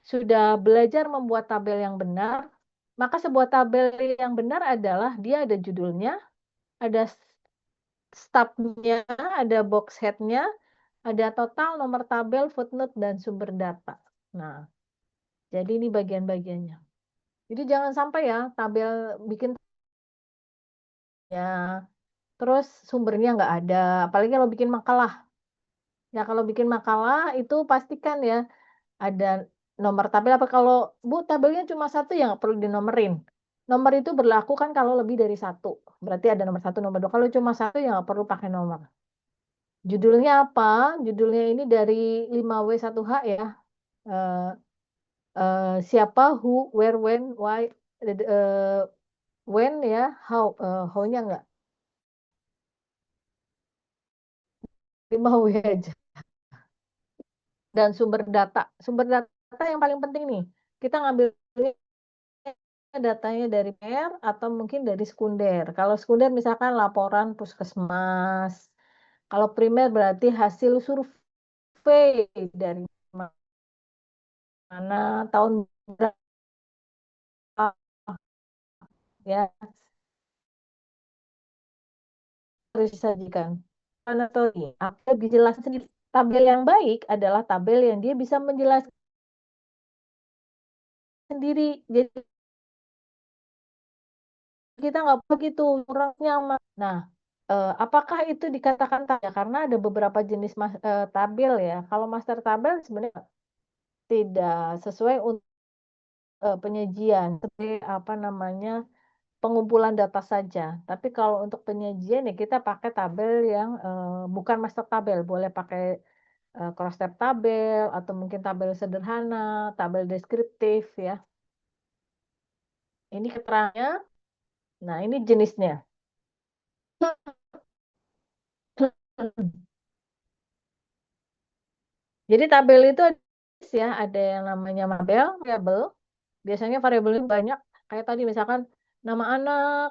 sudah belajar membuat tabel yang benar, maka sebuah tabel yang benar adalah dia ada judulnya, ada stubnya, ada box headnya, ada total, nomor tabel, footnote, dan sumber data. Nah, jadi ini bagian-bagiannya. Jadi jangan sampai ya tabel bikin ya, terus sumbernya nggak ada, apalagi kalau bikin makalah. Ya kalau bikin makalah itu pastikan ya ada nomor tabel apa kalau, "Bu, tabelnya cuma satu ya nggak perlu dinomerin." Nomor itu berlaku kan kalau lebih dari satu, berarti ada nomor satu, nomor 2. Kalau cuma satu ya nggak perlu pakai nomor. Judulnya apa? Judulnya ini dari 5W1H ya, eee siapa, who, where, when, why, when ya, how, how-nya nggak, 5W aja. Dan sumber data. Sumber data yang paling penting nih, kita ngambilnya datanya dari primer atau mungkin dari sekunder. Kalau sekunder misalkan laporan puskesmas, kalau primer berarti hasil survei dari mana, tahun berapa ya, harus disajikan. Anatomi, dijelaskan sendiri. Tabel yang baik adalah tabel yang dia bisa menjelaskan sendiri. Jadi kita nggak begitu kurang nyaman. Nah, apakah itu dikatakan ya karena ada beberapa jenis tabel ya. Kalau master tabel sebenarnya tidak sesuai untuk, penyajian, sebagai apa namanya, pengumpulan data saja. Tapi kalau untuk penyajian ya kita pakai tabel yang, bukan master tabel, boleh pakai, cross tab tabel atau mungkin tabel sederhana, tabel deskriptif ya. Ini keterangannya, nah ini jenisnya. Jadi tabel itu ya, ada yang namanya variabel, biasanya variabelnya banyak, kayak tadi misalkan nama anak,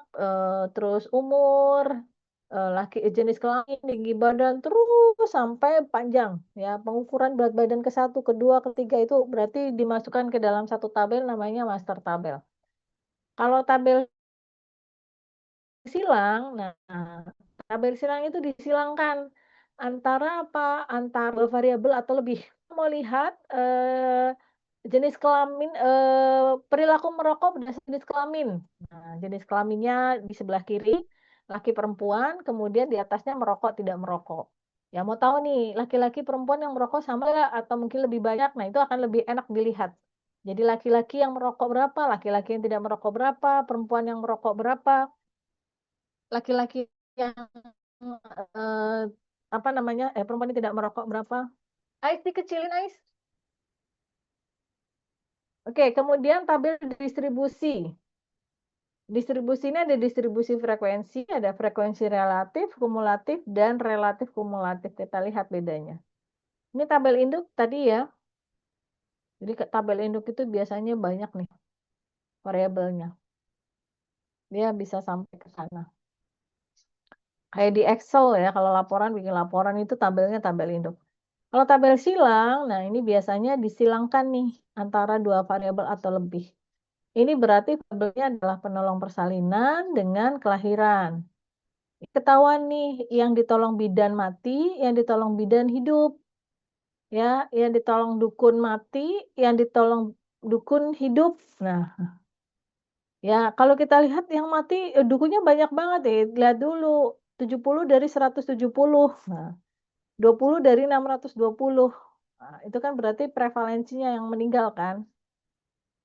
terus umur, jenis kelamin, tinggi badan, terus sampai panjang ya, pengukuran berat badan ke satu, kedua, ketiga itu berarti dimasukkan ke dalam satu tabel namanya master tabel. Kalau tabel silang, nah tabel silang itu disilangkan antara apa, antara variabel atau lebih. Mau lihat, jenis kelamin, perilaku merokok berdasarkan jenis kelamin. Nah, jenis kelaminnya di sebelah kiri, laki perempuan, kemudian di atasnya merokok, tidak merokok. Ya mau tahu nih, laki-laki perempuan yang merokok sama nggak atau mungkin lebih banyak, nah itu akan lebih enak dilihat. Jadi laki-laki yang merokok berapa, laki-laki yang tidak merokok berapa, perempuan yang merokok berapa, laki-laki yang, eee, apa namanya, perempuan yang tidak merokok berapa. Ais dikecilin, Ais. Oke, kemudian tabel distribusi. Distribusi ini ada distribusi frekuensi, ada frekuensi relatif, kumulatif, dan relatif kumulatif. Kita lihat bedanya. Ini tabel induk tadi ya. Jadi tabel induk itu biasanya banyak nih variabelnya. Dia bisa sampai ke sana. Kayak di Excel ya, kalau laporan bikin laporan itu tabelnya tabel induk. Kalau tabel silang, nah ini biasanya disilangkan nih antara dua variabel atau lebih. Ini berarti tabelnya adalah penolong persalinan dengan kelahiran. Ketahuan nih yang ditolong bidan mati, yang ditolong bidan hidup, ya, yang ditolong dukun mati, yang ditolong dukun hidup. Nah, ya kalau kita lihat yang mati, dukunnya banyak banget ya, lihat dulu 70 dari 170. Nah, 20 dari 620. Nah, itu kan berarti prevalensinya yang meninggal kan.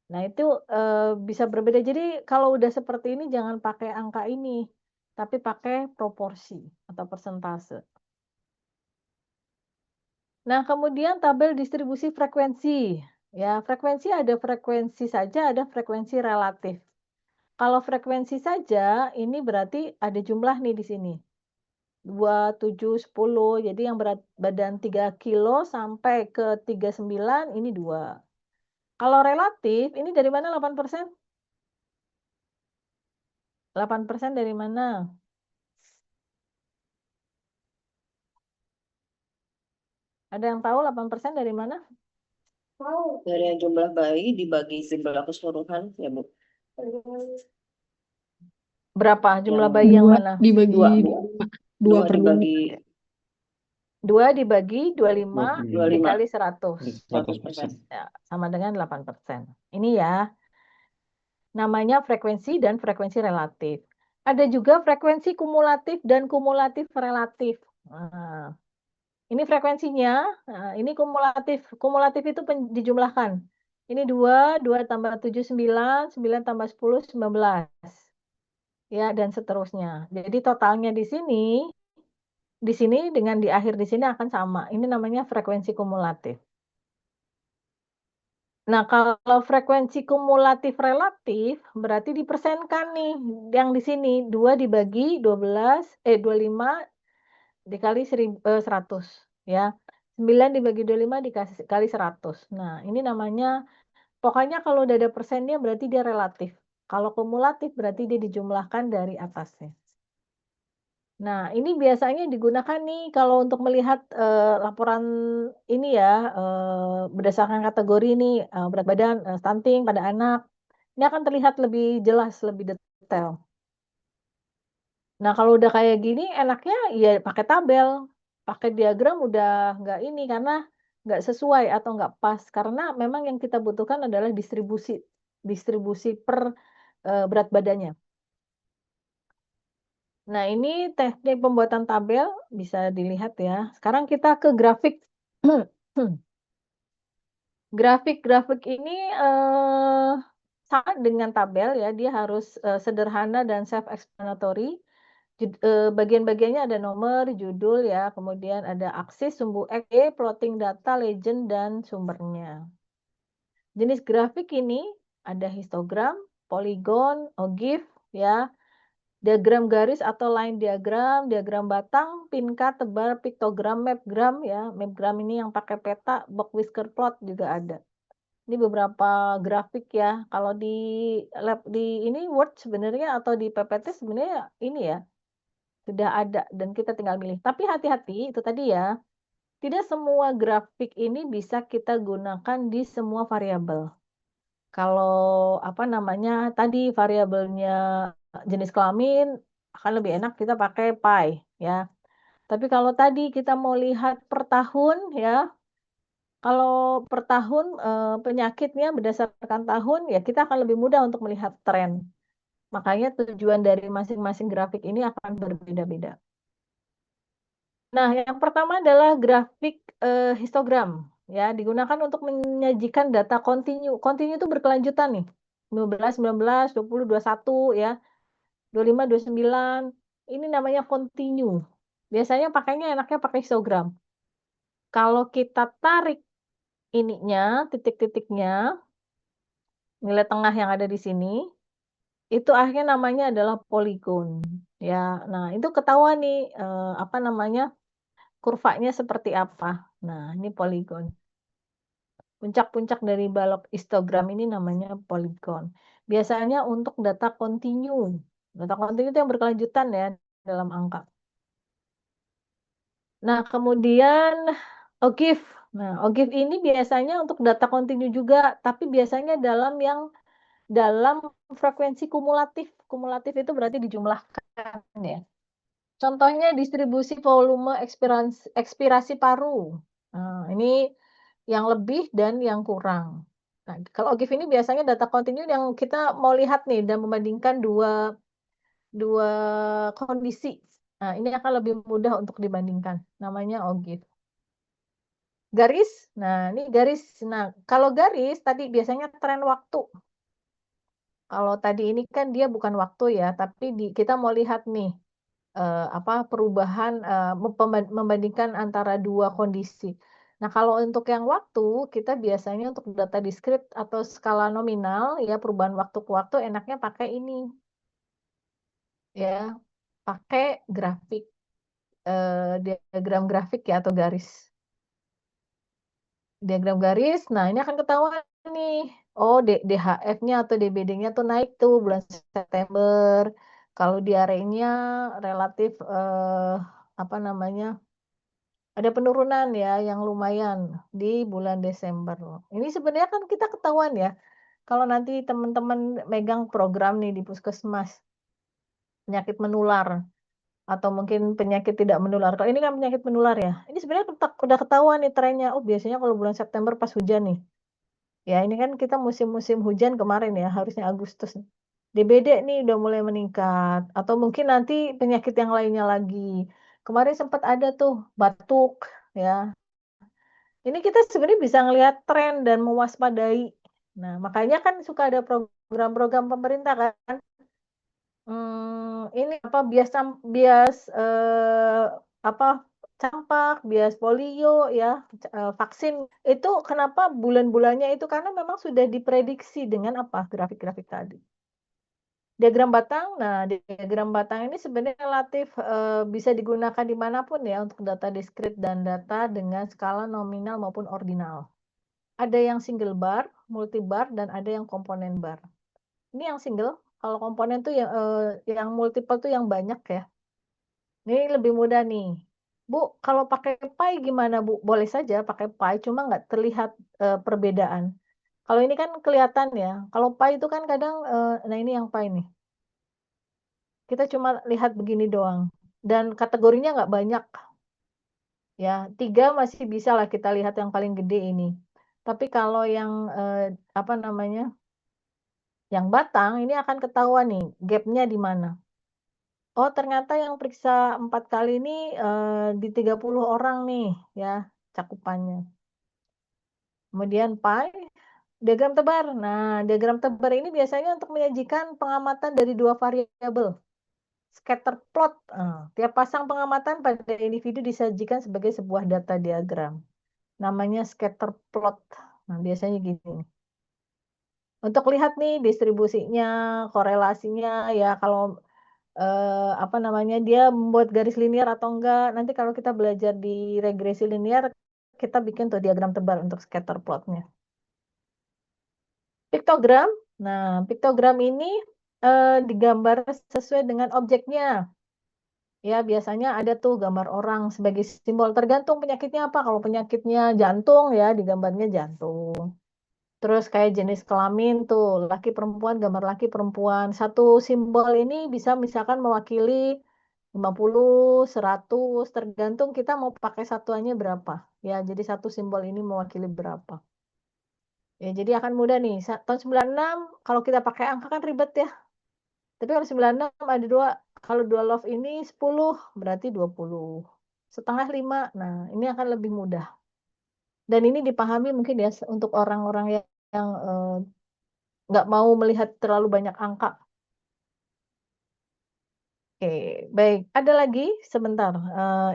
Nah itu, bisa berbeda. Jadi kalau udah seperti ini jangan pakai angka ini, tapi pakai proporsi atau persentase. Nah, kemudian tabel distribusi frekuensi. Ya, frekuensi ada frekuensi saja, ada frekuensi relatif. Kalau frekuensi saja, ini berarti ada jumlah nih di sini. 2, 7, 10. Jadi yang berat badan 3 kilo sampai ke 39 ini 2. Kalau relatif, ini dari mana 8%? 8% dari mana? Ada yang tahu 8% dari mana? Dari yang jumlah bayi dibagi jumlah keseluruhan, ya Bu. Berapa jumlah Yang bayi yang Dua mana? dibagi dua, Bu. dua Dua per dua. dibagi 2 dibagi 25 25 dikali 100. 100%. Ya, sama dengan 8%. Ini ya, namanya frekuensi dan frekuensi relatif. Ada juga frekuensi kumulatif dan kumulatif relatif. Nah, ini frekuensinya, ini kumulatif. Kumulatif itu dijumlahkan. Ini 2 tambah 7, 9, 9 tambah 10, 19. Ya, dan seterusnya. Jadi totalnya di sini dengan di akhir di sini akan sama. Ini namanya frekuensi kumulatif. Nah, kalau frekuensi kumulatif relatif berarti dipersenkan nih yang di sini 2 dibagi 25 dikali 100 ya. 9 dibagi 25 dikali 100. Nah, ini namanya pokoknya kalau udah ada persennya berarti dia relatif. Kalau kumulatif berarti dia dijumlahkan dari atasnya. Nah, ini biasanya digunakan nih kalau untuk melihat, laporan ini ya, berdasarkan kategori ini, berat badan, stunting pada anak. Ini akan terlihat lebih jelas, lebih detail. Nah, kalau udah kayak gini enaknya ya pakai tabel, pakai diagram udah nggak ini, karena nggak sesuai atau nggak pas, karena memang yang kita butuhkan adalah distribusi distribusi per, berat badannya. Nah, ini teknik pembuatan tabel bisa dilihat ya. Sekarang kita ke grafik. Grafik-grafik ini, sama dengan tabel ya, dia harus, sederhana dan self explanatory. Bagian-bagiannya ada nomor, judul ya, kemudian ada aksis, sumbu X, Y, plotting data, legend, dan sumbernya. Jenis grafik ini ada histogram, polygon, OGIF ya, diagram garis atau line diagram, diagram batang, pinka, tebal, piktogram, mapgram ya. Mapgram ini yang pakai peta, box whisker plot juga ada. Ini beberapa grafik ya. Kalau di lab di ini Word sebenarnya atau di PPT sebenarnya ini ya, sudah ada dan kita tinggal milih. Tapi hati-hati itu tadi ya, tidak semua grafik ini bisa kita gunakan di semua variabel. Kalau apa namanya, tadi variabelnya jenis kelamin akan lebih enak kita pakai pie ya. Tapi kalau tadi kita mau lihat per tahun ya, kalau per tahun, penyakitnya berdasarkan tahun ya kita akan lebih mudah untuk melihat tren. Makanya tujuan dari masing-masing grafik ini akan berbeda-beda. Nah, yang pertama adalah grafik, histogram, ya, digunakan untuk menyajikan data kontinu. Kontinu itu berkelanjutan nih, 15, 19, 20, 21 ya, 25, 29, ini namanya kontinu. Biasanya pakainya enaknya pakai histogram. Kalau kita tarik ininya, titik-titiknya, nilai tengah yang ada di sini, itu akhirnya namanya adalah poligon, ya. Nah, itu ketahuan nih, apa namanya, kurvanya seperti apa. Nah, ini poligon. Puncak-puncak dari balok histogram ini namanya poligon. Biasanya untuk data kontinu. Data kontinu itu yang berkelanjutan ya dalam angka. Nah, kemudian OGIF. Nah, OGIF ini biasanya untuk data kontinu juga, tapi biasanya dalam frekuensi kumulatif. Kumulatif itu berarti dijumlahkan ya. Contohnya distribusi volume ekspirasi paru. Nah, ini yang lebih dan yang kurang. Nah, kalau OGIF ini biasanya data kontinu yang kita mau lihat nih dan membandingkan dua dua kondisi. Nah, ini akan lebih mudah untuk dibandingkan. Namanya OGIF. Garis. Nah, ini garis. Nah, kalau garis tadi biasanya tren waktu. Kalau tadi ini kan dia bukan waktu ya, tapi kita mau lihat nih perubahan, membandingkan antara dua kondisi. Nah, kalau untuk yang waktu, kita biasanya untuk data diskrit atau skala nominal, ya perubahan waktu ke waktu enaknya pakai ini, ya, pakai grafik, diagram grafik ya atau garis. Diagram garis, nah ini akan ketahuan nih, oh DHF-nya atau DBD-nya tuh naik tuh bulan September. Kalau diarenya relatif, apa namanya, Ada penurunan ya yang lumayan di bulan Desember. Ini sebenarnya kan kita ketahuan ya, kalau nanti teman-teman megang program nih di puskesmas, penyakit menular atau mungkin penyakit tidak menular. Kalau ini kan penyakit menular ya, ini sebenarnya udah ketahuan nih trennya, oh biasanya kalau bulan September pas hujan nih, ya ini kan kita musim-musim hujan kemarin ya, harusnya Agustus. DBD nih udah mulai meningkat, atau mungkin nanti penyakit yang lainnya lagi. Kemarin sempat ada tuh batuk ya. Ini kita sebenarnya bisa ngelihat tren dan mewaspadai. Nah, makanya kan suka ada program-program pemerintah kan, ini apa, apa, campak, bias polio ya, vaksin. Itu kenapa bulan-bulannya itu, karena memang sudah diprediksi dengan apa, grafik-grafik tadi. Diagram batang, nah diagram batang ini sebenarnya relatif, bisa digunakan dimanapun ya untuk data diskrit dan data dengan skala nominal maupun ordinal. Ada yang single bar, multi bar, dan ada yang komponen bar. Ini yang single, kalau komponen tuh yang multiple tuh yang banyak ya. Ini lebih mudah nih. Bu, kalau pakai pie gimana Bu? Boleh saja pakai pie, cuma nggak terlihat, perbedaan. Kalau ini kan kelihatan ya, kalau pie itu kan kadang, nah ini yang pie nih. Kita cuma lihat begini doang, dan kategorinya nggak banyak, ya. 3 masih bisa lah kita lihat yang paling gede ini. Tapi kalau yang, apa namanya, yang batang ini akan ketahuan nih gap-nya di mana. Oh ternyata yang periksa 4 kali ini, di 30 orang nih ya cakupannya. Kemudian pie, diagram tebar. Nah, diagram tebar ini biasanya untuk menyajikan pengamatan dari 2 variabel. Scatter plot, tiap pasang pengamatan pada individu disajikan sebagai sebuah data diagram. Namanya scatter plot. Nah, biasanya gini. Untuk lihat nih distribusinya, korelasinya ya kalau, apa namanya, dia membuat garis linear atau enggak. Nanti kalau kita belajar di regresi linear, kita bikin tuh diagram tebar untuk scatter plot-nya. Piktogram, nah piktogram ini, digambar sesuai dengan objeknya. Ya, biasanya ada tuh gambar orang sebagai simbol, tergantung penyakitnya apa. Kalau penyakitnya jantung ya, digambarnya jantung. Terus kayak jenis kelamin tuh, laki perempuan, gambar laki perempuan. Satu simbol ini bisa misalkan mewakili 50, 100, tergantung kita mau pakai satuannya berapa. Ya, jadi satu simbol ini mewakili berapa. Ya, jadi akan mudah nih. Tahun 96 kalau kita pakai angka kan ribet ya. Tapi kalau 96 ada 2, kalau 2 love ini 10, berarti 20. Setengah 5, nah ini akan lebih mudah. Dan ini dipahami mungkin ya untuk orang-orang yang, nggak mau melihat terlalu banyak angka. Oke, baik. Ada lagi? Sebentar,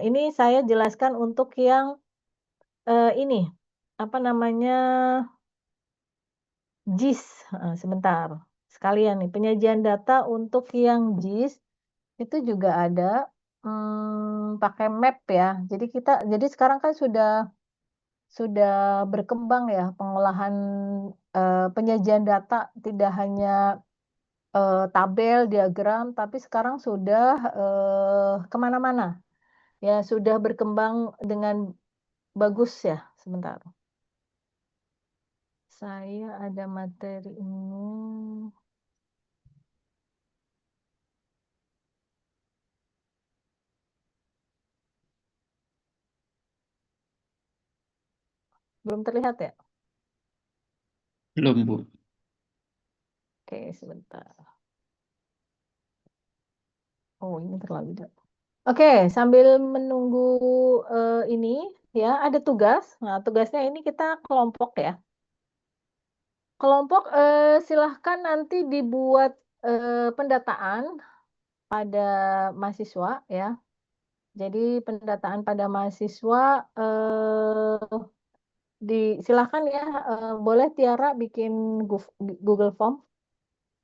ini saya jelaskan untuk yang, ini, apa namanya, JIS, sebentar. Sekalian nih, penyajian data untuk yang JIS itu juga ada, pakai map ya. Jadi sekarang kan sudah berkembang ya pengolahan, penyajian data tidak hanya, tabel, diagram, tapi sekarang sudah, ke mana-mana. Ya sudah berkembang dengan bagus ya. Sebentar. Saya ada materi ini. Belum terlihat ya? Belum, Bu. Oke, sebentar. Oh, ini terlalu jauh. Oke, sambil menunggu, ini ya, ada tugas. Nah, tugasnya ini kita kelompok ya. Kelompok, silahkan nanti dibuat, pendataan pada mahasiswa ya. Jadi pendataan pada mahasiswa, silahkan ya, boleh Tiara bikin Google Form.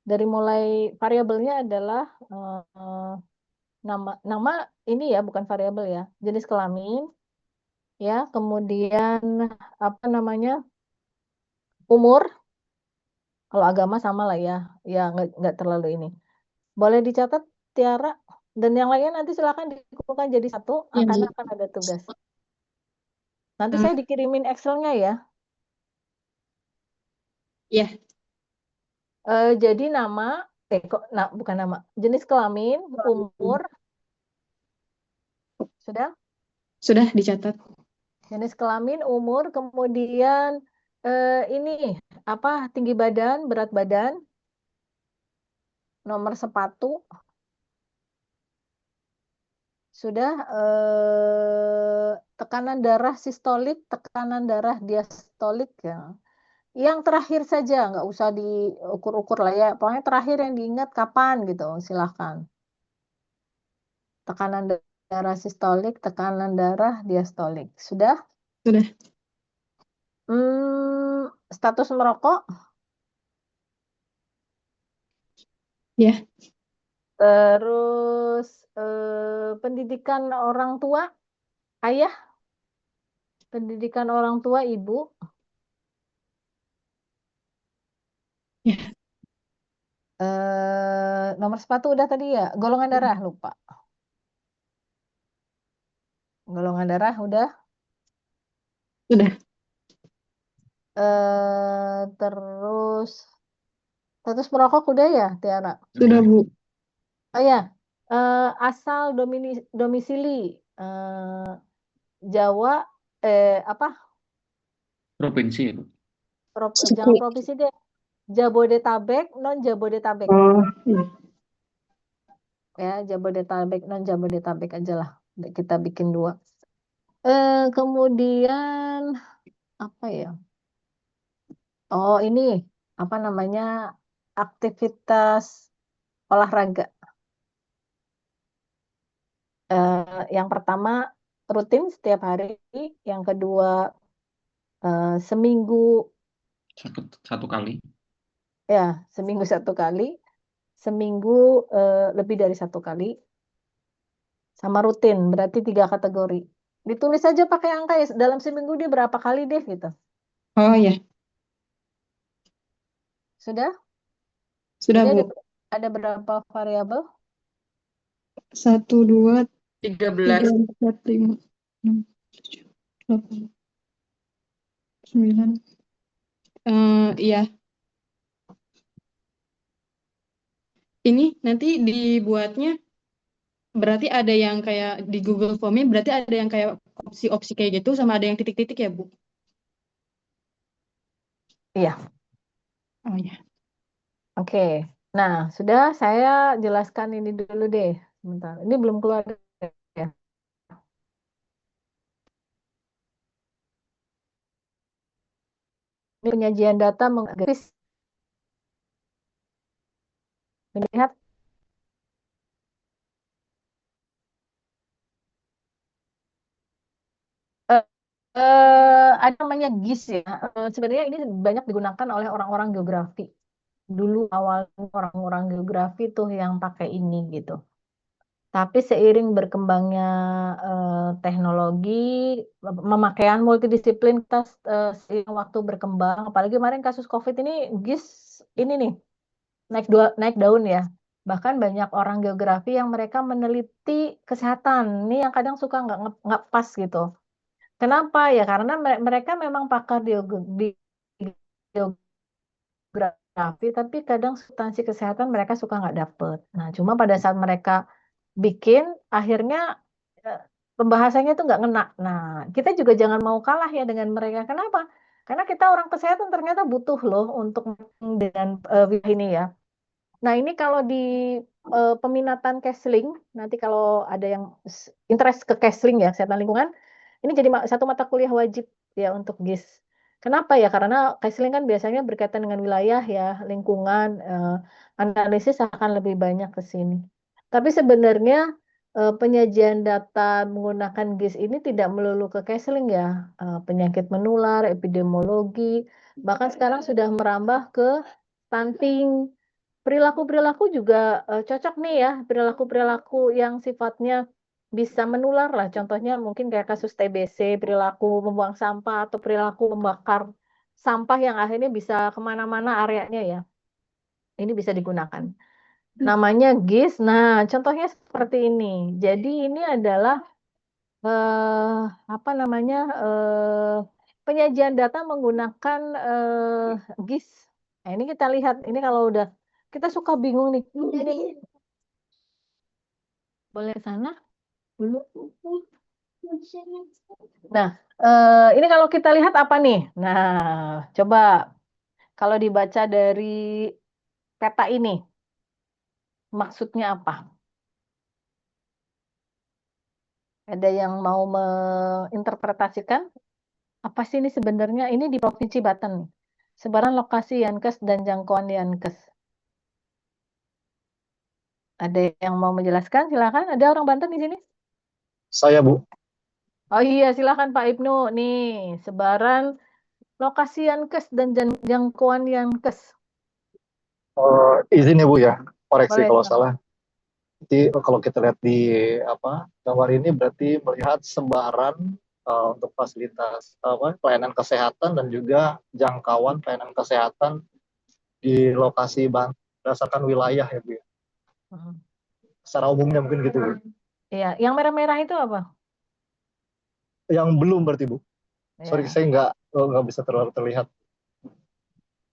Dari mulai variabelnya adalah, nama ini ya, bukan variabel ya, jenis kelamin, ya, kemudian apa namanya, umur, kalau agama sama lah ya, ya nggak terlalu ini. Boleh dicatat Tiara, dan yang lainnya nanti silakan dikumpulkan jadi satu, Yang karena akan ada tugas. Nanti Ah, saya dikirimin Excel-nya ya. ya, Jadi bukan nama, jenis kelamin, umur, sudah? sudah dicatat. Jenis kelamin, umur, kemudian ini apa? Tinggi badan, berat badan, nomor sepatu, sudah. Tekanan darah sistolik, tekanan darah diastolik ya. Yang terakhir saja, nggak usah diukur-ukur lah ya. Pokoknya terakhir yang diingat kapan gitu, silahkan. Tekanan darah sistolik, tekanan darah diastolik. Sudah? Sudah. Status merokok, Ya, terus pendidikan orang tua, ayah, pendidikan orang tua, ibu, ya, nomor sepatu udah tadi ya, golongan darah lupa. Golongan darah udah. sudah. Terus status merokok udah ya, Tiara? Sudah, Bu. Oh ya, asal domisili Jawa, apa? Provinsi ya, Bu. Jangan Suku. provinsi deh. Jabodetabek, non Jabodetabek. Oh, iya. Ya, Jabodetabek, non Jabodetabek aja lah. Kita bikin 2. Kemudian apa ya? Oh, ini apa namanya? Aktivitas olahraga. Yang pertama rutin setiap hari, yang kedua seminggu Satu kali. ya, seminggu 1 kali, seminggu lebih dari 1 kali, sama rutin berarti 3 kategori. Ditulis aja pakai angka ya, dalam seminggu dia berapa kali deh gitu. Oh, ya. Sudah? Sudah, Jadi Bu. ada berapa variabel? 1, 2, 13. 3, 4, 5, 6, 7, 8, 9. Iya. Ini nanti dibuatnya berarti ada yang kayak di Google Form-nya, berarti ada yang kayak opsi-opsi kayak gitu, sama ada yang titik-titik ya, Bu? Iya. Oh, ya. Oke. Nah, sudah saya jelaskan ini dulu deh. Sebentar. Ini belum keluar ya. Ini penyajian data mengenai melihat ada namanya GIS ya. Sebenarnya ini banyak digunakan oleh orang-orang geografi. Dulu awal orang-orang geografi tuh yang pakai ini gitu. Tapi seiring berkembangnya teknologi, pemakaian multidisiplin kita seiring waktu berkembang, apalagi kemarin kasus COVID ini GIS ini nih naik daun ya. Bahkan banyak orang geografi yang mereka meneliti kesehatan. Ini yang kadang suka nggak pas gitu. Kenapa ya? Karena mereka memang pakar di geografi, tapi kadang substansi kesehatan mereka suka nggak dapet. Nah, cuma pada saat mereka bikin, akhirnya eh, pembahasannya itu nggak ngena. Nah, kita juga jangan mau kalah ya dengan mereka. Kenapa? Karena kita orang kesehatan ternyata butuh loh untuk dengan wilayah ini ya. Nah, ini kalau di peminatan Kesling, nanti kalau ada yang interest ke Kesling ya, kesehatan lingkungan, ini jadi satu mata kuliah wajib ya untuk GIS. Kenapa ya? Karena Kesling kan biasanya berkaitan dengan wilayah ya, lingkungan, analisis akan lebih banyak ke sini. Tapi sebenarnya penyajian data menggunakan GIS ini tidak melulu ke Kesling ya, penyakit menular, epidemiologi, bahkan sekarang sudah merambah ke stunting. Perilaku-perilaku juga cocok nih ya, perilaku-perilaku yang sifatnya bisa menular lah. Contohnya mungkin kayak kasus TBC, perilaku membuang sampah atau perilaku membakar sampah yang akhirnya bisa kemana-mana areanya ya. Ini bisa digunakan. Namanya GIS. Nah, contohnya seperti ini. Jadi ini adalah apa namanya, penyajian data menggunakan, GIS. Nah, ini kita lihat, ini kalau udah kita suka bingung nih, ini boleh sana dulu. Nah, ini kalau kita lihat apa nih? Nah, coba kalau dibaca dari peta ini, maksudnya apa? Ada yang mau menginterpretasikan? Apa sih ini sebenarnya? Ini di Provinsi Banten nih. Sebaran lokasi Yankes dan jangkauan Yankes. Ada yang mau menjelaskan? Silakan. Ada orang Banten di sini? Saya, Bu. Oh iya, silakan Pak Ibnu. Nih, sebaran lokasi Yankes dan jangkauan Yankes. Izin ya, Bu ya. Koreksi Boleh, kalau silakan. salah. Jadi kalau kita lihat di gambar ini berarti melihat sebaran untuk fasilitas pelayanan kesehatan dan juga jangkauan pelayanan kesehatan di lokasi Banten berdasarkan wilayah ya, Bu ya. Hmm. Secara umumnya mungkin gitu, Bu. Iya, yang merah-merah itu apa? Yang belum berarti, Bu. Sorry, Ya. saya nggak bisa terlalu terlihat.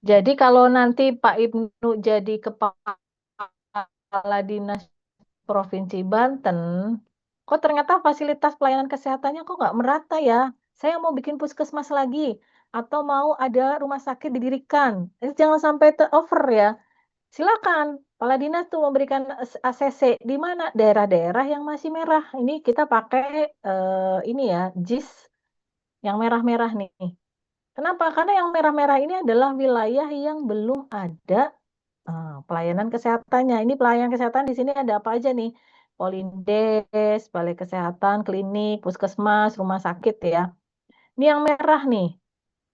Jadi kalau nanti Pak Ibnu jadi kepala Dinas Provinsi Banten, kok ternyata fasilitas pelayanan kesehatannya kok nggak merata ya? Saya mau bikin puskesmas lagi, atau mau ada rumah sakit didirikan. Jangan sampai over ya. Silakan, Kepala Dinas tuh memberikan ACC di mana daerah-daerah yang masih merah. Ini kita pakai ini ya, JIS yang merah-merah nih. Kenapa? Karena yang merah-merah ini adalah wilayah yang belum ada pelayanan kesehatannya. Ini pelayanan kesehatan di sini ada apa aja nih? Polindes, balai kesehatan, klinik, puskesmas, rumah sakit ya. Ini yang merah nih.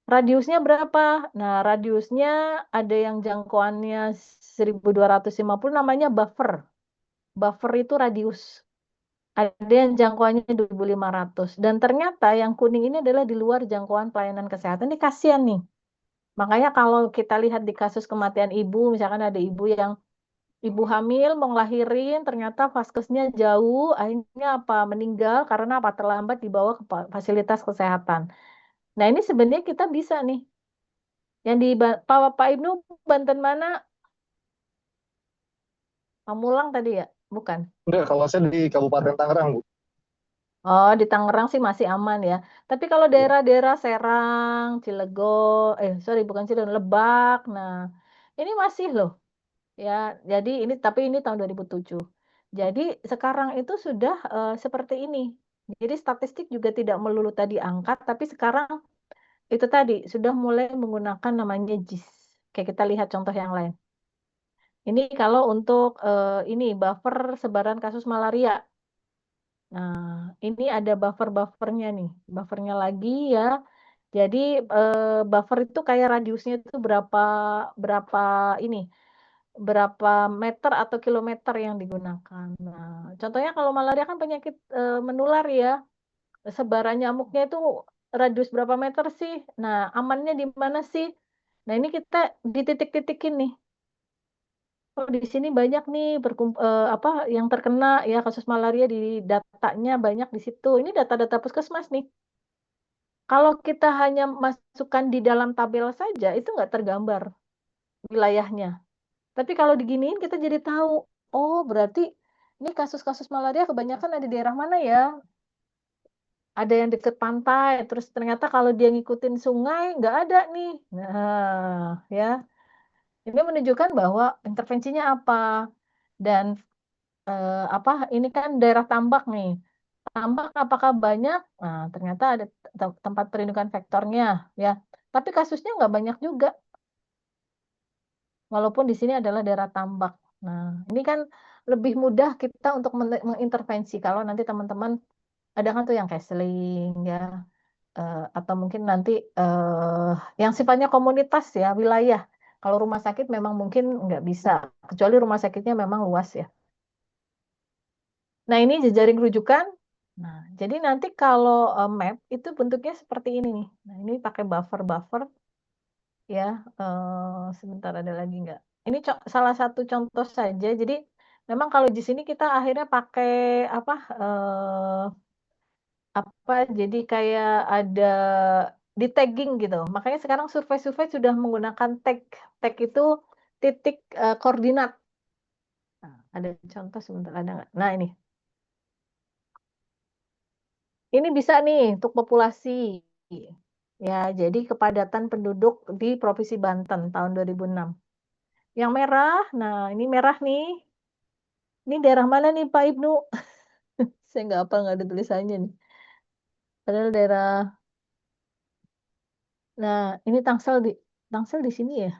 Radiusnya berapa? Nah, radiusnya ada yang jangkauannya 1250 namanya buffer. Buffer itu radius. Ada yang jangkauannya 2500. Dan ternyata yang kuning ini adalah di luar jangkauan pelayanan kesehatan. Ini kasihan nih. Makanya kalau kita lihat di kasus kematian ibu, misalkan ada ibu yang ibu hamil mau ngelahirin, ternyata vaskesnya jauh, akhirnya apa? Meninggal karena apa? Terlambat dibawa ke fasilitas kesehatan. Nah, ini sebenarnya kita bisa nih. Yang di Pak Ibnu, Banten mana? Pamulang tadi ya? Bukan. Enggak, kalau saya di Kabupaten Tangerang, Bu. Oh, di Tangerang sih masih aman ya. Tapi kalau daerah-daerah Serang, Cilegon, sorry bukan Cilegon, Lebak, nah ini masih loh. Ya, jadi ini tapi ini tahun 2007. Jadi sekarang itu sudah seperti ini. Jadi statistik juga tidak melulu tadi angka, tapi sekarang itu tadi sudah mulai menggunakan namanya JIS. Kayak kita lihat contoh yang lain. Ini kalau untuk ini buffer sebaran kasus malaria. Nah, ini ada buffer-buffernya nih. Buffernya lagi ya. Jadi buffer itu kayak radiusnya itu berapa berapa ini berapa meter atau kilometer yang digunakan. Nah, contohnya kalau malaria kan penyakit menular ya, sebaran nyamuknya itu radius berapa meter sih? Nah, amannya di mana sih? Nah, ini kita di titik-titikin nih. Oh, di sini banyak nih apa yang terkena ya kasus malaria di datanya banyak di situ. Ini data-data puskesmas nih. Kalau kita hanya masukkan di dalam tabel saja, itu nggak tergambar wilayahnya. Tapi kalau diginiin kita jadi tahu, oh berarti ini kasus-kasus malaria kebanyakan ada di daerah mana ya? Ada yang deket pantai, terus ternyata kalau dia ngikutin sungai nggak ada nih. Nah, ya ini menunjukkan bahwa intervensinya apa dan apa ini kan daerah tambak nih. Tambak apakah banyak? Nah, ternyata ada tempat perlindungan vektornya, ya. Tapi kasusnya nggak banyak juga. Walaupun di sini adalah daerah tambak. Nah, ini kan lebih mudah kita untuk mengintervensi kalau nanti teman-teman ada kan tuh yang counseling ya, atau mungkin nanti yang sifatnya komunitas ya, wilayah. Kalau rumah sakit memang mungkin nggak bisa, kecuali rumah sakitnya memang luas ya. Nah, ini jejaring rujukan. Nah, jadi nanti kalau map itu bentuknya seperti ini nih. Nah, ini pakai buffer-buffer ya. Sebentar ada lagi nggak? Ini salah satu contoh saja. Jadi memang kalau di sini kita akhirnya pakai apa? jadi kayak ada di tagging gitu. Makanya sekarang survei-survei sudah menggunakan tag itu titik koordinat. Nah, ada contoh sebentar, ada nggak? Nah ini bisa nih untuk populasi. Ya, jadi kepadatan penduduk di Provinsi Banten tahun 2006. Yang merah, nah ini merah nih. Ini daerah mana nih Pak Ibnu? Saya nggak hafal, nggak ada tulisannya nih. Padahal daerah, nah ini Tangsel di sini ya.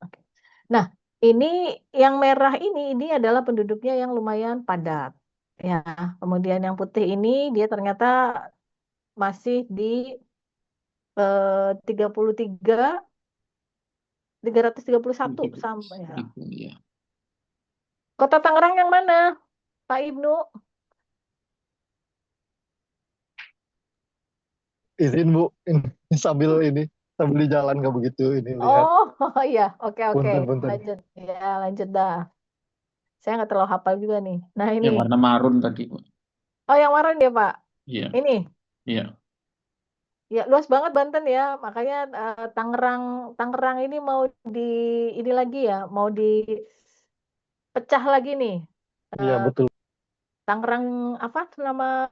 Oke. Nah, ini yang merah ini adalah penduduknya yang lumayan padat. Ya, kemudian yang putih ini dia ternyata masih di 331 sampai ya. Ya. Kota Tangerang yang mana, Pak Ibnu? Izin Bu, ini sambil di jalan nggak begitu ini lihat. Oh, iya, oke. Punten. Lanjut. Ya, lanjut dah. Saya nggak terlalu hafal juga nih. Nah, ini. Yang warna marun tadi, Pak. Oh, yang warna ya, Pak? Iya. Ini. Iya. Ya, luas banget Banten ya. Makanya Tangerang ini mau ini lagi ya, mau dipecah lagi nih. Iya betul. Tangerang apa nama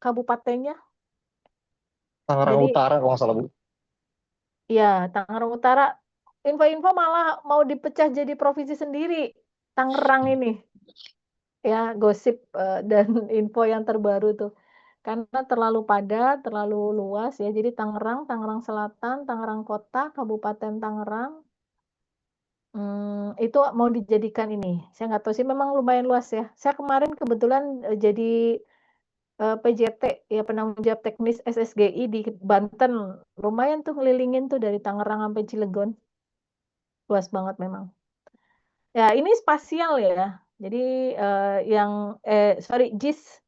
kabupatennya? Tangerang Jadi Utara kalau nggak salah Bu. ya, Tangerang Utara. Info-info malah mau dipecah jadi provinsi sendiri. Tangerang ini. Ya, gosip dan info yang terbaru tuh. Karena terlalu padat, terlalu luas ya. Jadi Tangerang Selatan, Tangerang Kota, Kabupaten Tangerang, itu mau dijadikan ini. Saya nggak tahu sih, memang lumayan luas ya. Saya kemarin kebetulan jadi PJT ya, penanggung jawab teknis SSGI di Banten. Lumayan tuh ngelilingin tuh dari Tangerang sampai Cilegon. Luas banget memang. Ya, ini spasial ya. Jadi JIS.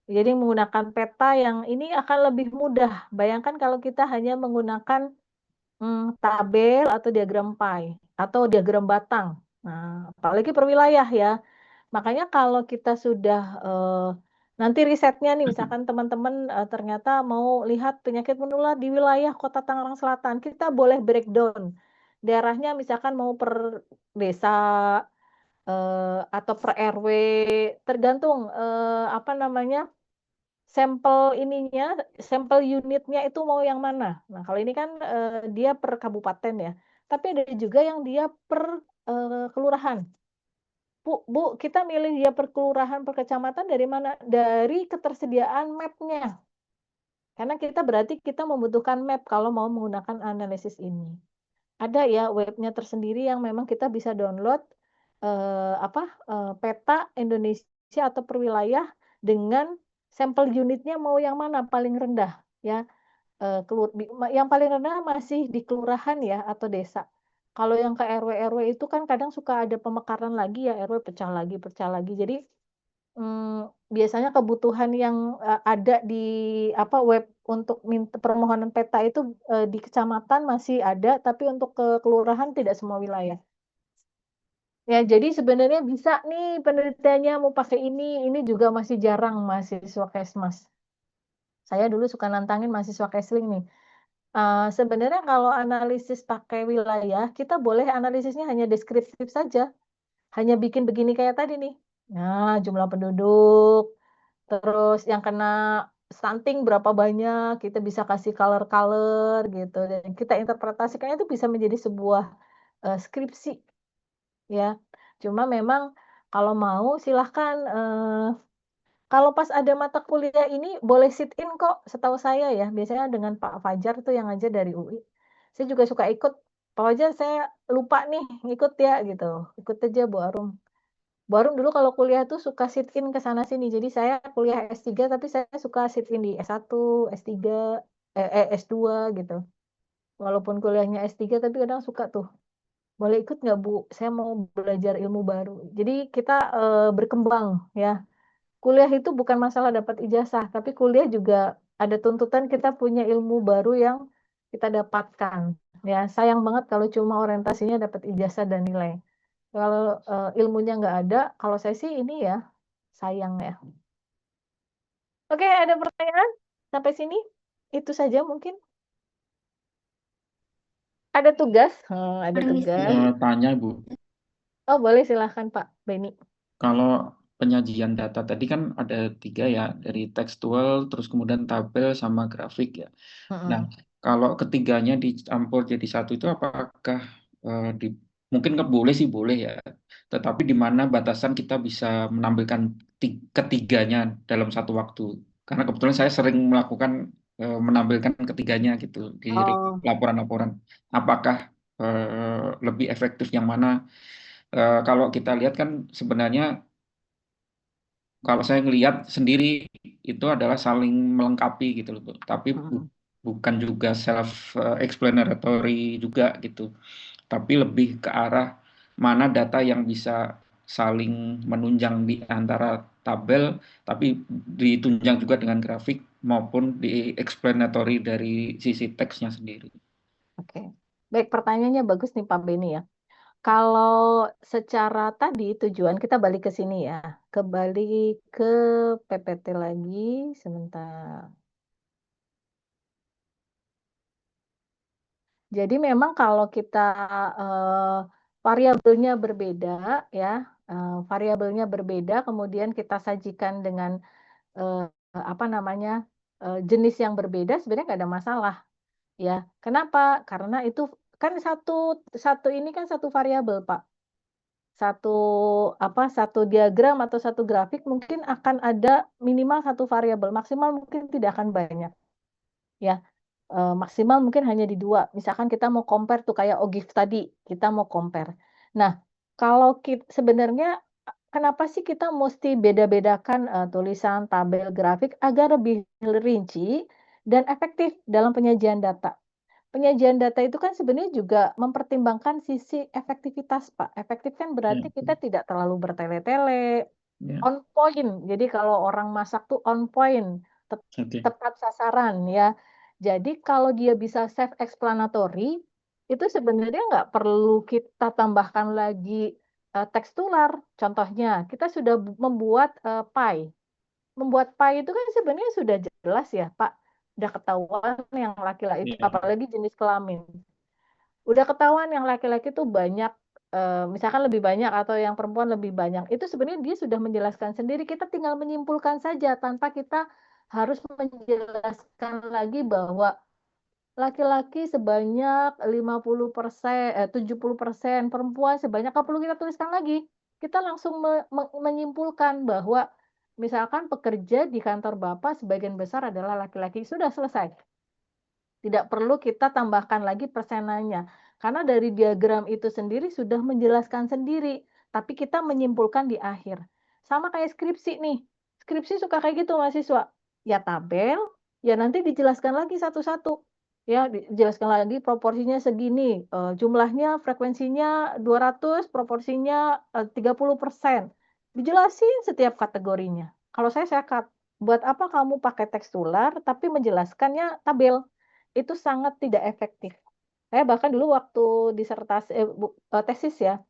Jadi menggunakan peta yang ini akan lebih mudah. Bayangkan kalau kita hanya menggunakan tabel atau diagram pie atau diagram batang. Nah, apalagi per wilayah ya. Makanya kalau kita sudah nanti risetnya nih, misalkan teman-teman ternyata mau lihat penyakit menular di wilayah Kota Tangerang Selatan, kita boleh breakdown daerahnya, misalkan mau per desa atau per RW, tergantung apa namanya, sampel unitnya itu mau yang mana. Nah, kalau ini kan dia per kabupaten ya. Tapi ada juga yang dia per kelurahan. Bu, kita milih dia per kelurahan, per kecamatan dari mana? Dari ketersediaan map-nya. Karena berarti kita membutuhkan map kalau mau menggunakan analisis ini. Ada ya webnya tersendiri yang memang kita bisa download peta Indonesia atau per wilayah dengan sampel unitnya mau yang mana paling rendah ya. Yang paling rendah masih di kelurahan ya atau desa. Kalau yang ke RW itu kan kadang suka ada pemekaran lagi ya, RW pecah lagi. Jadi biasanya kebutuhan yang ada di web untuk permohonan peta itu di kecamatan masih ada, tapi untuk ke kelurahan tidak semua wilayah. Ya, jadi sebenarnya bisa nih penelitiannya mau pakai ini juga masih jarang mahasiswa Kesmas. Saya dulu suka nantangin mahasiswa Kesling nih. Sebenarnya kalau analisis pakai wilayah, kita boleh analisisnya hanya deskriptif saja. Hanya bikin begini kayak tadi nih. Nah, jumlah penduduk, terus yang kena stunting berapa banyak, kita bisa kasih color-color gitu. Dan kita interpretasikannya itu bisa menjadi sebuah skripsi. Ya, cuma memang kalau mau silahkan kalau pas ada mata kuliah ini boleh sit in kok, setahu saya ya. Biasanya dengan Pak Fajar tuh yang ngajar dari UI. Saya juga suka ikut. Pak Fajar saya lupa nih ngikut ya gitu. Ikut aja Bu Arum. Bu Arum dulu kalau kuliah tuh suka sit in ke sana sini. Jadi saya kuliah S3 tapi saya suka sit in di S1, S3, S2 gitu. Walaupun kuliahnya S3 tapi kadang suka tuh. Boleh ikut nggak Bu? Saya mau belajar ilmu baru. Jadi kita berkembang ya. Kuliah itu bukan masalah dapat ijazah, tapi kuliah juga ada tuntutan kita punya ilmu baru yang kita dapatkan. Ya, sayang banget kalau cuma orientasinya dapat ijazah dan nilai. Kalau ilmunya nggak ada, kalau saya sih ini ya sayang ya. Oke, ada pertanyaan sampai sini? Itu saja mungkin. Ada tugas? Ada tugas. Tanya Bu, Oh, boleh silahkan Pak Beni. kalau penyajian data tadi kan ada 3 ya, dari tekstual, terus kemudian tabel sama grafik ya. Nah, kalau ketiganya dicampur jadi satu itu apakah di, mungkin nggak boleh sih boleh ya, tetapi di mana batasan kita bisa menampilkan ketiganya dalam satu waktu? Karena kebetulan saya sering melakukan menampilkan ketiganya gitu di Oh, laporan-laporan. Apakah lebih efektif yang mana? Kalau kita lihat kan sebenarnya kalau saya ngelihat sendiri itu adalah saling melengkapi gitu loh, Bu. Tapi bukan juga self explanatory juga gitu. Tapi lebih ke arah mana data yang bisa saling menunjang di antara tabel, tapi ditunjang juga dengan grafik maupun di explanatory dari sisi teksnya sendiri. oke. Baik, pertanyaannya bagus nih Pak Beni ya. Kalau secara tadi tujuan kita balik ke sini ya. Kembali ke PPT lagi sebentar. Jadi memang kalau kita variabelnya berbeda ya, variabelnya berbeda, kemudian kita sajikan dengan apa namanya jenis yang berbeda, sebenarnya nggak ada masalah ya. Kenapa? Karena itu kan satu satu ini kan satu variabel Pak. Satu diagram atau satu grafik mungkin akan ada minimal satu variabel, maksimal mungkin tidak akan banyak ya. Maksimal mungkin hanya di 2. Misalkan kita mau compare tuh kayak OGIF tadi, kita mau compare. Nah, kalau sebenarnya kenapa sih kita mesti beda-bedakan, tulisan, tabel, grafik agar lebih rinci dan efektif dalam penyajian data. Penyajian data itu kan sebenarnya juga mempertimbangkan sisi efektivitas, Pak. Efektif kan berarti kita tidak terlalu bertele-tele, Ya, on point. Jadi kalau orang masak tuh on point, oke. tepat sasaran ya. Jadi kalau dia bisa self explanatory, itu sebenarnya nggak perlu kita tambahkan lagi tekstuler. Contohnya, kita sudah membuat pie. Membuat pie itu kan sebenarnya sudah jelas ya, Pak. Udah ketahuan yang laki-laki, Ya, apalagi jenis kelamin. Udah ketahuan yang laki-laki itu banyak, misalkan lebih banyak atau yang perempuan lebih banyak. Itu sebenarnya dia sudah menjelaskan sendiri, kita tinggal menyimpulkan saja tanpa kita harus menjelaskan lagi bahwa laki-laki sebanyak 50%, 70%, perempuan sebanyak, nggak perlu kita tuliskan lagi. Kita langsung menyimpulkan bahwa misalkan pekerja di kantor Bapak sebagian besar adalah laki-laki, sudah selesai. Tidak perlu kita tambahkan lagi persenanya. Karena dari diagram itu sendiri sudah menjelaskan sendiri, tapi kita menyimpulkan di akhir. Sama kayak skripsi nih. Skripsi suka kayak gitu mahasiswa. Ya tabel, ya nanti dijelaskan lagi satu-satu. Ya, dijelaskan lagi proporsinya segini, jumlahnya frekuensinya 200, proporsinya 30%. Dijelasin setiap kategorinya. Kalau saya cut. Buat apa kamu pakai tekstuler tapi menjelaskannya tabel? Itu sangat tidak efektif. Saya bahkan dulu waktu disertasi tesis ya,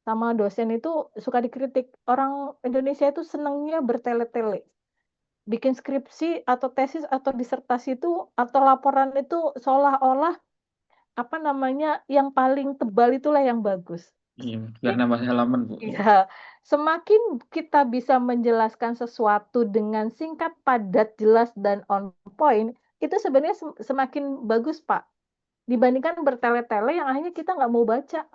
sama dosen itu suka dikritik, orang Indonesia itu senangnya bertele-tele. Bikin skripsi atau tesis atau disertasi itu atau laporan itu seolah-olah apa namanya, yang paling tebal itulah yang bagus. iya, biar nambah halaman, Bu. Iya, semakin kita bisa menjelaskan sesuatu dengan singkat, padat, jelas, dan on point, itu sebenarnya semakin bagus, Pak. Dibandingkan bertele-tele yang akhirnya kita nggak mau baca.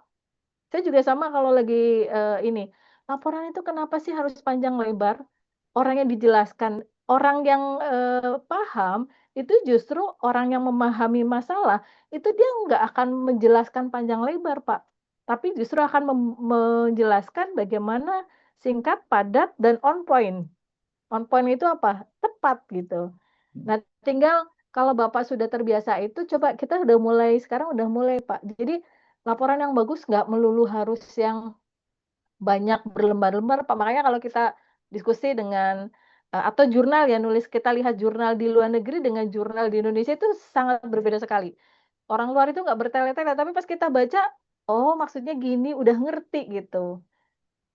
Saya juga sama kalau lagi, ini, laporan itu kenapa sih harus panjang lebar? Orang yang dijelaskan, orang yang, paham, itu justru orang yang memahami masalah, itu dia nggak akan menjelaskan panjang lebar, Pak. Tapi justru akan menjelaskan bagaimana singkat, padat, dan on point. On point itu apa? Tepat gitu. Nah, tinggal kalau Bapak sudah terbiasa itu, coba kita udah mulai sekarang udah mulai, Pak. Jadi laporan yang bagus nggak melulu harus yang banyak berlembar-lembar, Pak. Makanya kalau kita diskusi dengan atau jurnal ya, nulis kita lihat jurnal di luar negeri dengan jurnal di Indonesia itu sangat berbeda sekali. Orang luar itu nggak bertele-tele, tapi pas kita baca, oh maksudnya gini, udah ngerti gitu.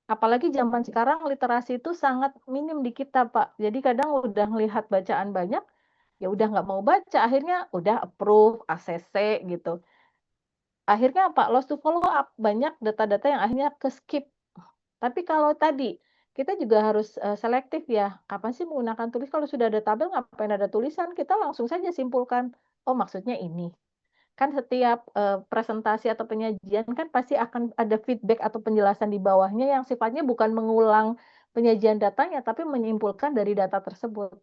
Apalagi zaman sekarang literasi itu sangat minim di kita, Pak. Jadi kadang udah ngelihat bacaan banyak, ya udah nggak mau baca, akhirnya udah approve, ACC gitu. Akhirnya apa? Lost to follow up, banyak data-data yang akhirnya ke-skip. Tapi kalau tadi, kita juga harus, selektif ya, kapan sih menggunakan tulis, kalau sudah ada tabel ngapain ada tulisan, kita langsung saja simpulkan, oh maksudnya ini. Kan setiap, presentasi atau penyajian kan pasti akan ada feedback atau penjelasan di bawahnya yang sifatnya bukan mengulang penyajian datanya, tapi menyimpulkan dari data tersebut.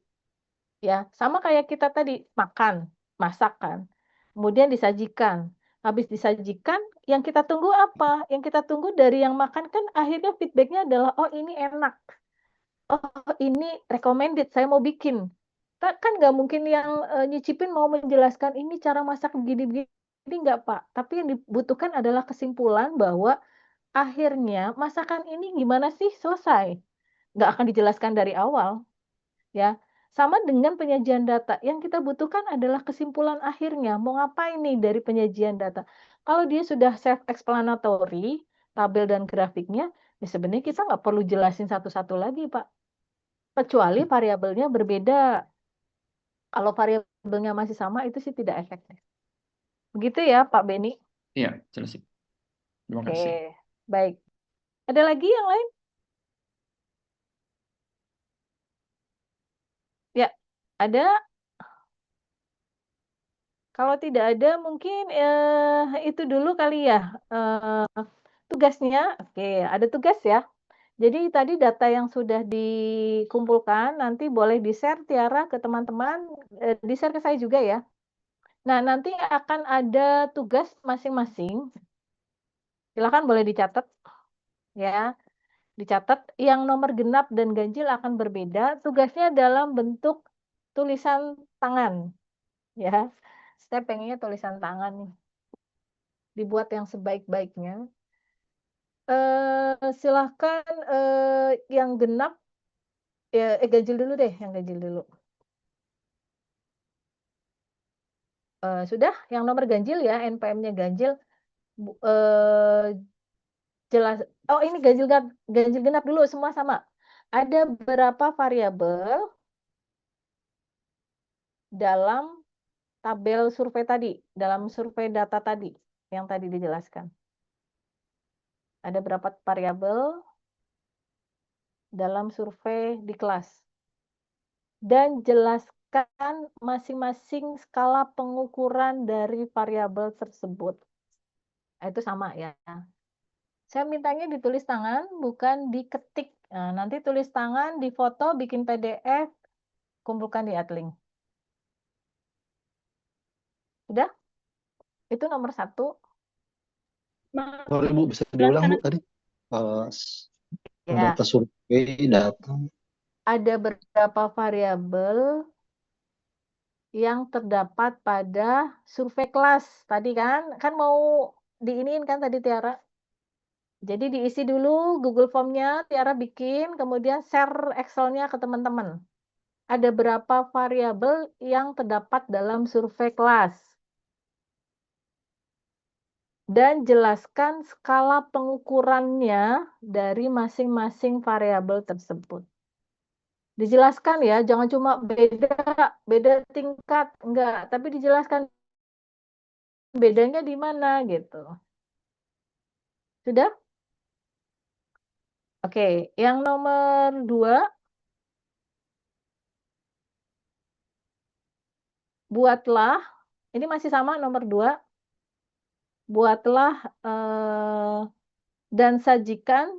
Ya, sama kayak kita tadi, makan, masak kan, kemudian disajikan. Habis disajikan, yang kita tunggu apa? Yang kita tunggu dari yang makan kan akhirnya feedback-nya adalah, "Oh ini enak, oh ini recommended, saya mau bikin." Kan nggak mungkin yang, nyicipin mau menjelaskan, "Ini cara masak begini-begini," nggak, Pak. Tapi yang dibutuhkan adalah kesimpulan bahwa akhirnya masakan ini gimana sih selesai, nggak akan dijelaskan dari awal. Ya, sama dengan penyajian data, yang kita butuhkan adalah kesimpulan akhirnya, mau ngapain nih dari penyajian data. Kalau dia sudah self explanatory, tabel dan grafiknya, ya sebenarnya kita nggak perlu jelasin satu-satu lagi, Pak. Kecuali variabelnya berbeda. Kalau variabelnya masih sama, itu sih tidak efektif. Begitu ya, Pak Beni? Iya, jelas. Terima Oke, kasih. baik. Ada lagi yang lain? Ya, ada? Kalau tidak ada mungkin, itu dulu kali ya, tugasnya. Oke, ada tugas ya. Jadi tadi data yang sudah dikumpulkan nanti boleh di-share Tiara ke teman-teman, di-share ke saya juga ya. Nah, nanti akan ada tugas masing-masing, silakan boleh dicatat ya, dicatat yang nomor genap dan ganjil akan berbeda, tugasnya dalam bentuk tulisan tangan ya. Saya pengennya tulisan tangan nih. Dibuat yang sebaik-baiknya. Silahkan, yang genap, ya ganjil dulu deh, yang ganjil dulu. Sudah? Yang nomor ganjil ya, NPM-nya ganjil, jelas oh ini ganjil genap dulu, semua sama. Ada berapa variabel dalam tabel survei tadi, dalam survei data tadi, yang tadi dijelaskan? Ada berapa variabel dalam survei di kelas? Dan jelaskan masing-masing skala pengukuran dari variabel tersebut. Itu sama ya. Saya mintanya ditulis tangan, bukan diketik. Nah, nanti tulis tangan, difoto, bikin PDF, kumpulkan di Adlink. Sudah? Itu nomor 1. Sorry Bu, bisa diulang Bu tadi? Ya, Data survei, data. ada berapa variabel yang terdapat pada survei kelas tadi kan? Kan mau diiniin kan tadi Tiara? Jadi diisi dulu Google Form-nya, Tiara bikin, kemudian share Excel-nya ke teman-teman. Ada berapa variabel yang terdapat dalam survei kelas? Dan jelaskan skala pengukurannya dari masing-masing variabel tersebut. Dijelaskan ya, jangan cuma beda tingkat, enggak, tapi dijelaskan bedanya di mana gitu. Sudah? Oke, yang nomor 2, buatlah, ini masih sama nomor 2, buatlah dan sajikan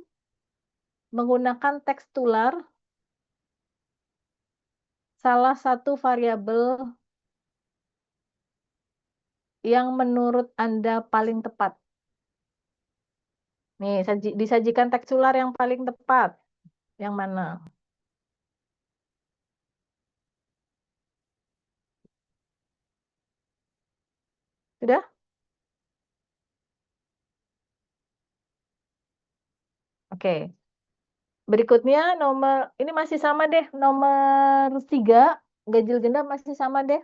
menggunakan teks tular salah satu variabel yang menurut Anda paling tepat. Nih, disajikan teks tular yang paling tepat. Yang mana? Sudah? Oke. Berikutnya ini masih sama deh, nomor 3, ganjil genap masih sama deh.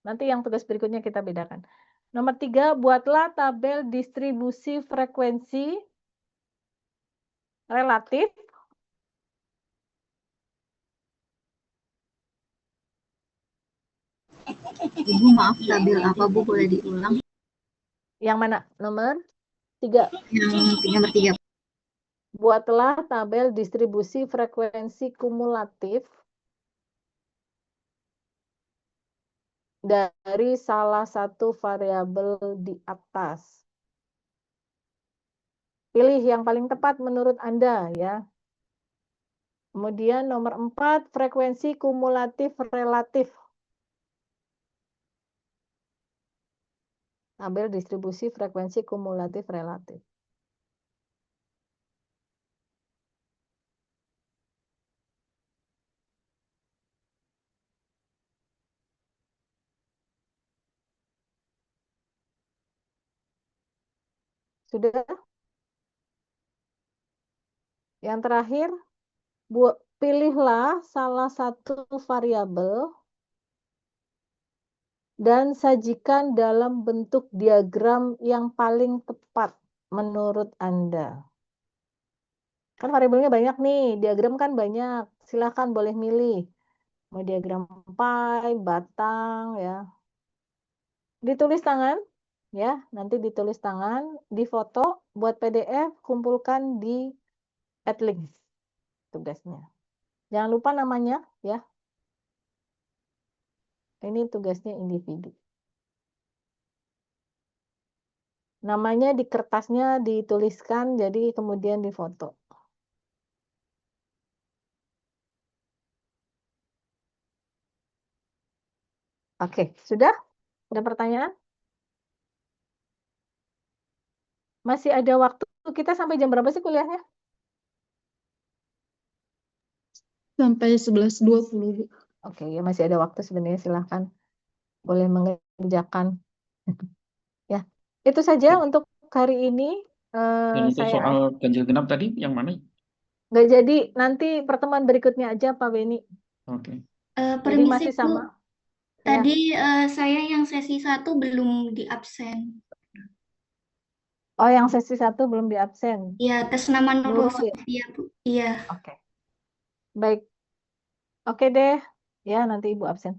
Nanti yang tugas berikutnya kita bedakan. Nomor 3, buatlah tabel distribusi frekuensi relatif, Ibu maaf tabel apa Bu, boleh diulang? yang mana? Nomor 3. Yang nomor 3. Buatlah tabel distribusi frekuensi kumulatif dari salah satu variabel di atas. Pilih yang paling tepat menurut Anda ya. Kemudian nomor 4, frekuensi kumulatif relatif. Tabel distribusi frekuensi kumulatif relatif. Sudah? Yang terakhir, pilihlah salah satu variabel dan sajikan dalam bentuk diagram yang paling tepat menurut Anda. Kan variabelnya banyak nih, diagram kan banyak. Silakan boleh milih. Mau diagram pie, batang, ya. Ditulis tangan, ya. Nanti ditulis tangan, difoto, buat PDF, kumpulkan di @link tugasnya. Jangan lupa namanya, ya. Ini tugasnya individu. Namanya di kertasnya dituliskan, jadi kemudian difoto. Oke, sudah? Ada pertanyaan? Masih ada waktu, kita sampai jam berapa sih kuliahnya? Sampai 11.20, Bu. Oke, ya masih ada waktu sebenarnya, silahkan. Boleh mengerjakan. Ya, itu saja untuk hari ini. Dan untuk Saya soal ganjil genap tadi yang mana? nggak jadi, nanti pertemuan berikutnya aja Pak Beni. Oke. Jadi Permisi masih Bu, sama. Ya. tadi saya yang sesi 1 belum di absen. Oh, yang sesi 1 belum di absen. Iya, atas nama Nurul Nurul ya? Sofia Bu. Iya. Oke. Baik. Oke deh. Ya, nanti Ibu absen.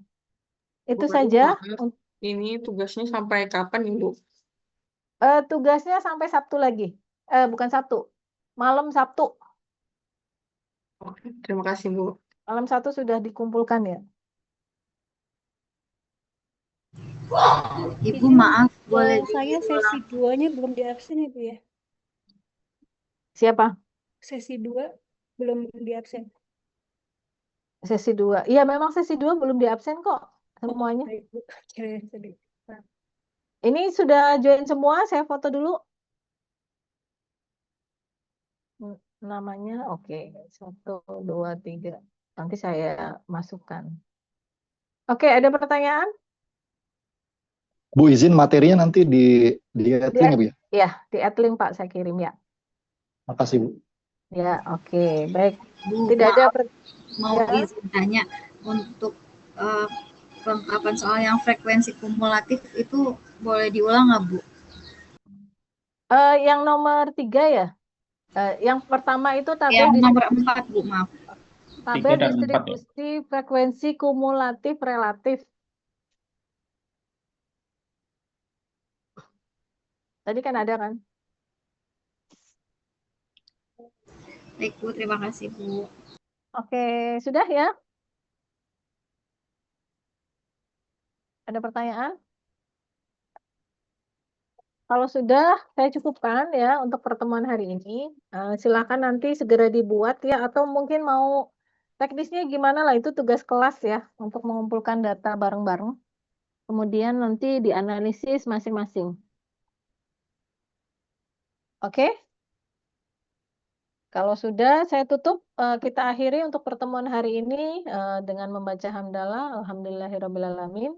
Itu Bu, saja. maaf, ini tugasnya sampai kapan, Ibu? Tugasnya sampai Sabtu lagi. Bukan Sabtu. Malam Sabtu. Oke, terima kasih, Bu. Malam Sabtu sudah dikumpulkan ya. Ibu maaf, boleh Saya sesi 2-nya belum di absen ya, Bu ya? Siapa? Sesi 2 belum di absen. Sesi 2. Iya, memang sesi 2 belum di absen kok semuanya. Baik, Bu. Kira sedih. Ini sudah join semua, saya foto dulu. Namanya oke. 1, 2, 3. Nanti saya masukkan. Oke, ada pertanyaan? Bu, izin materinya nanti di link ya Bu ya? Iya, di @link Pak saya kirim ya. Makasih Bu. Ya, oke. Baik. Bu, Tidak ada mau ya. izin tanya untuk kelengkapan soal yang frekuensi kumulatif itu boleh diulang nggak Bu? Yang nomor 3 ya. Yang pertama itu tabel Yang nomor 4 Bu, maaf. tabel 3 dan 4 ya. distribusi frekuensi kumulatif relatif. Tadi kan ada kan? Baik Bu, terima kasih Bu. Oke, sudah ya? Ada pertanyaan? Kalau sudah, saya cukupkan ya untuk pertemuan hari ini. Silakan nanti segera dibuat ya, atau mungkin mau teknisnya gimana lah, itu tugas kelas ya, untuk mengumpulkan data bareng-bareng. Kemudian nanti dianalisis masing-masing. Oke? Kalau sudah, saya tutup. Kita akhiri untuk pertemuan hari ini dengan membaca hamdalah, alhamdulillahirrabbilalamin.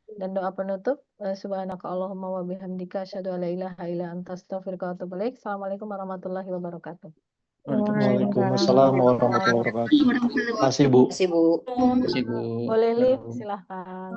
Dan doa penutup, subhanaka Allahumma wa bihamdika asyhadu an la ilaha illa anta astaghfiruka wa atubu ilaik. Assalamualaikum warahmatullahi wabarakatuh. Waalaikumsalam warahmatullahi wabarakatuh. Makasih Bu. Terima kasih Bu. Terima kasih, Bu. Boleh live, silahkan.